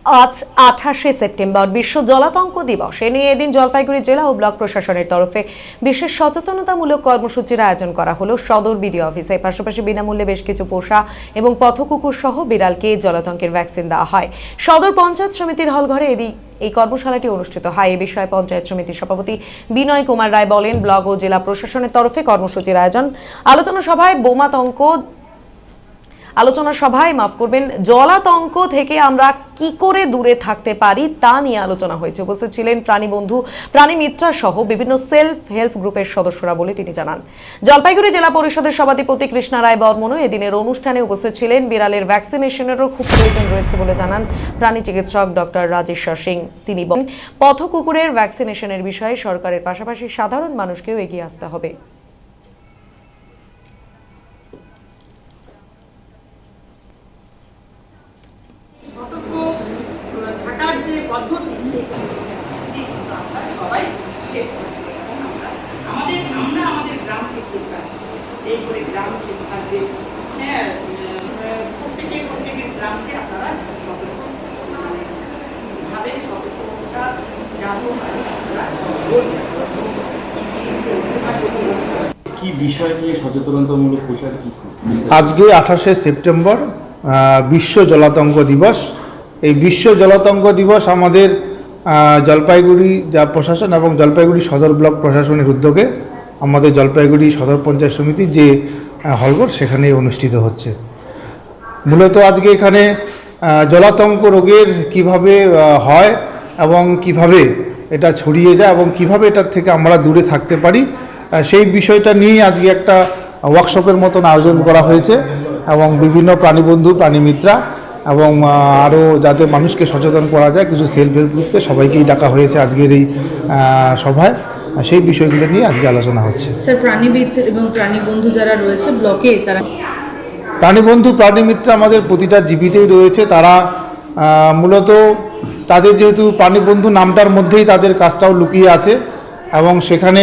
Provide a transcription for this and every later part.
আজ 28শে সেপ্টেম্বর বিশ্ব জলাতঙ্ক দিবস। এ নিয়ে এদিন জলপাইগুড়ি জেলা ও ব্লক প্রশাসনের তরফে বিশেষ সচেতনতামূলক কর্মসূচির আয়োজন করা হলো সদর বিডিও অফিসে। পাশাপাশি বিনামূল্যে বেশ কিছু পোষা এবং পথকুকুর সহ বিড়ালকে জলাতঙ্কের ভ্যাকসিন দেওয়া হয়। সদর পঞ্চায়েত সমিতির হলঘরে এই কর্মশালাটি অনুষ্ঠিত হয়। এ বিষয়ে পঞ্চায়েত সমিতির সভাপতি বিনয় কুমার রায় বলেন, ব্লক ও জেলা প্রশাসনের তরফে কর্মসূচির আয়োজন। আলোচনা সভায় জলাতঙ্ক থেকে আমরা কি করে দূরে থাকতে পারি তা নিয়ে আলোচনা হয়েছে। উপস্থিত ছিলেন প্রাণী বন্ধু, প্রাণী মিত্রা সহ বিভিন্ন সেলফ হেল্প গ্রুপের সদস্যরা বলে তিনি জানান। জলপাইগুড়ি জেলা পরিষদের সভাধিপতি কৃষ্ণা রায় বর্মনও এদিনের অনুষ্ঠানে উপস্থিত ছিলেন। বিড়ালের ভ্যাকসিনেশনেরও খুব প্রয়োজন রয়েছে বলে জানান প্রাণী চিকিৎসক ডক্টর রাজেশ্বর সিং। তিনি বলেন, পথ কুকুরের ভ্যাকসিনেশনের বিষয়ে সরকারের পাশাপাশি সাধারণ মানুষকেও এগিয়ে আসতে হবে। আমাদের গ্রামকে শেখাই, এই করে গ্রাম শেখাবে। হ্যাঁ, প্রত্যেকের গ্রামকে আপনারা সতর্কভাবে সতর্কতা জানো কি বিষয় নিয়ে সচেতনতামূলক প্রচার? আজকে 28শে সেপ্টেম্বর বিশ্ব জলাতঙ্ক দিবস। এই বিশ্ব জলাতঙ্ক দিবস আমাদের জলপাইগুড়ি প্রশাসন এবং জলপাইগুড়ি সদর ব্লক প্রশাসনের উদ্যোগে আমাদের জলপাইগুড়ি সদর পঞ্চায়েত সমিতির যে হলঘর সেখানে অনুষ্ঠিত হচ্ছে। মূলত আজকে এখানে জলাতঙ্ক রোগের কিভাবে হয় এবং কিভাবে এটা ছড়িয়ে যায় এবং কিভাবে এটার থেকে আমরা দূরে থাকতে পারি সেই বিষয়টা নিয়ে আজকে একটা ওয়ার্কশপের মতন আয়োজন করা হয়েছে এবং বিভিন্ন প্রাণীবন্ধু, প্রাণী মিত্রা এবং আরও যাতে মানুষকে সচেতন করা যায় কিছু সেলফ হেল্প গ্রুপকে সবাইকেই ডাকা হয়েছে আজকের এই সভায়। সেই বিষয়গুলো নিয়ে আজকে আলোচনা হচ্ছে। স্যার, প্রাণীবিদ এবং প্রাণীবন্ধু যারা রয়েছে ব্লকে, তারা প্রাণীবন্ধু, প্রাণী মিত্র আমাদের প্রতিটা জীবিতেই রয়েছে। তারা মূলত তাদের যেহেতু প্রাণীবন্ধু নামটার মধ্যেই তাদের কাজটাও লুকিয়ে আছে এবং সেখানে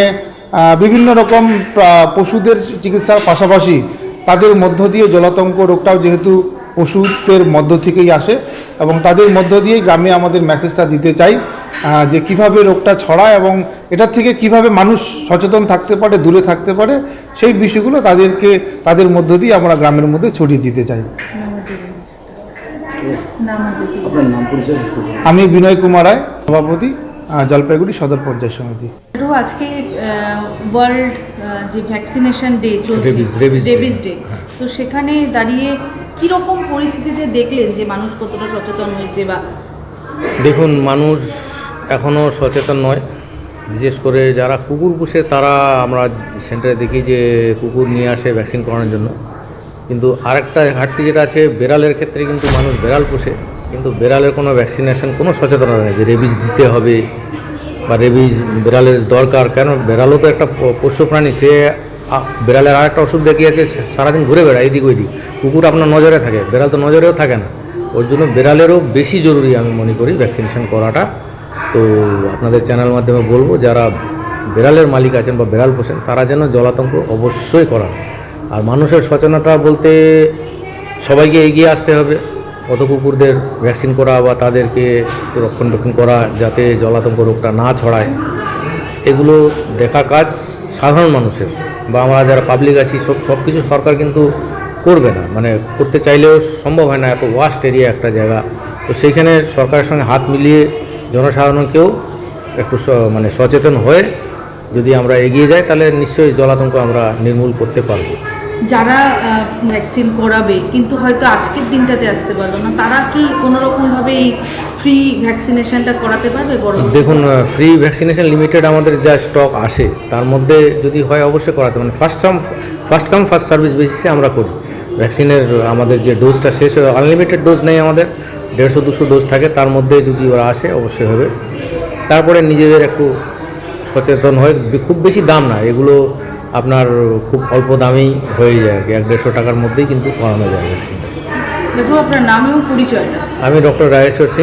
বিভিন্ন রকম পশুদের চিকিৎসার পাশাপাশি তাদের মধ্য দিয়ে জলাতঙ্ক রোগটাও যেহেতু পশুদের মধ্য থেকেই আসে এবং তাদের মধ্য দিয়েই গ্রামে আমাদের মেসেজটা দিতে চাই যে কিভাবে রোগটা ছড়ায় এবং এটার থেকে কিভাবে মানুষ সচেতন থাকতে পারে, দূরে থাকতে পারে, সেই বিষয়গুলো তাদের মধ্য দিয়ে আমরা গ্রামের মধ্যে ছড়িয়ে দিতে চাই। আমি বিনয় কুমার রায়, সভাপতি, জলপাইগুড়ি সদর পঞ্চায়েত সমিতি। আজকে ওয়ার্ল্ড যে ভ্যাকসিনেশন ডে চলছে, রেবিস ডে, তো সেখানে দাঁড়িয়ে কীরকম পরিস্থিতিতে দেখলেন যে মানুষ কতটা সচেতন হয়েছে? বা দেখুন, মানুষ এখনও সচেতন নয়। বিশেষ করে যারা কুকুর পুষে তারা আমরা সেন্টারে দেখি যে কুকুর নিয়ে আসে ভ্যাকসিন করানোর জন্য। কিন্তু আরেকটা ঘাটতি যেটা আছে, বেড়ালের ক্ষেত্রে কিন্তু মানুষ বেড়াল পুষে কিন্তু বেড়ালের কোনো ভ্যাকসিনেশন, কোনো সচেতনতা নেই যে রেবিস দিতে হবে বা রেবিস বেড়ালের দরকার। কেন, বেড়ালও তো একটা পোষ্য প্রাণী, সে বেড়ালের আরেকটা ওষুধ দেখিয়েছে, সারাদিন ঘুরে বেড়ায় এদিক ওইদিক। কুকুর আপনার নজরে থাকে, বেড়াল তো নজরেও থাকে না। ওর জন্য বেড়ালেরও বেশি জরুরি আমি মনে করি ভ্যাকসিনেশন করাটা। তো আপনাদের চ্যানেল মাধ্যমে বলবো, যারা বেড়ালের মালিক আছেন বা বেড়াল পোষেন তারা যেন জলাতঙ্ক অবশ্যই করান। আর মানুষের সচেতনতা বলতে সবাইকে এগিয়ে আসতে হবে, কত কুকুরদের ভ্যাকসিন করা বা তাদেরকে রক্ষণাবেক্ষণ করা যাতে জলাতঙ্ক রোগটা না ছড়ায়, এগুলো দেখা কাজ সাধারণ মানুষের বা আমরা যারা পাবলিক আছি সব কিছু সরকার কিন্তু করবে না, মানে করতে চাইলেও সম্ভব হয় না, এত ওয়াস্ট এরিয়া একটা জায়গা। তো সেইখানে সরকারের সঙ্গে হাত মিলিয়ে জনসাধারণকেও একটু সচেতন হয়ে যদি আমরা এগিয়ে যাই তাহলে নিশ্চয়ই জলাতঙ্ক আমরা নির্মূল করতে পারবো। যারা ভ্যাকসিন করাবে কিন্তু হয়তো আজকের দিনটাতে আসতে পারলো না, তারা কি কোনোরকমভাবে এই ফ্রি ভ্যাকসিনেশনটা করাতে পারবে? দেখুন, ফ্রি ভ্যাকসিনেশন লিমিটেড আমাদের যা স্টক আসে তার মধ্যে যদি হয় অবশ্যই করাতে, মানে ফার্স্ট কাম ফার্স্ট সার্ভিস বেসিসে আমরা করি। ভ্যাকসিনের আমাদের যে ডোজটা শেষ হয়ে, আনলিমিটেড ডোজ নেই আমাদের, 150-200 ডোজ থাকে, তার মধ্যে যদি ওরা আসে অবশ্যই হবে। তারপরে নিজেদের একটু সচেতন হয়, খুব বেশি দাম না এগুলো, আপনার খুব অল্প দামেই হয়ে যায় আর কি, 100-150 টাকার মধ্যেই কিন্তু করানো যায় ভ্যাকসিন। দেখো, আপনার নাম এবং পরিচয়টা। আমি ডক্টর রাজেশ্বর সিং।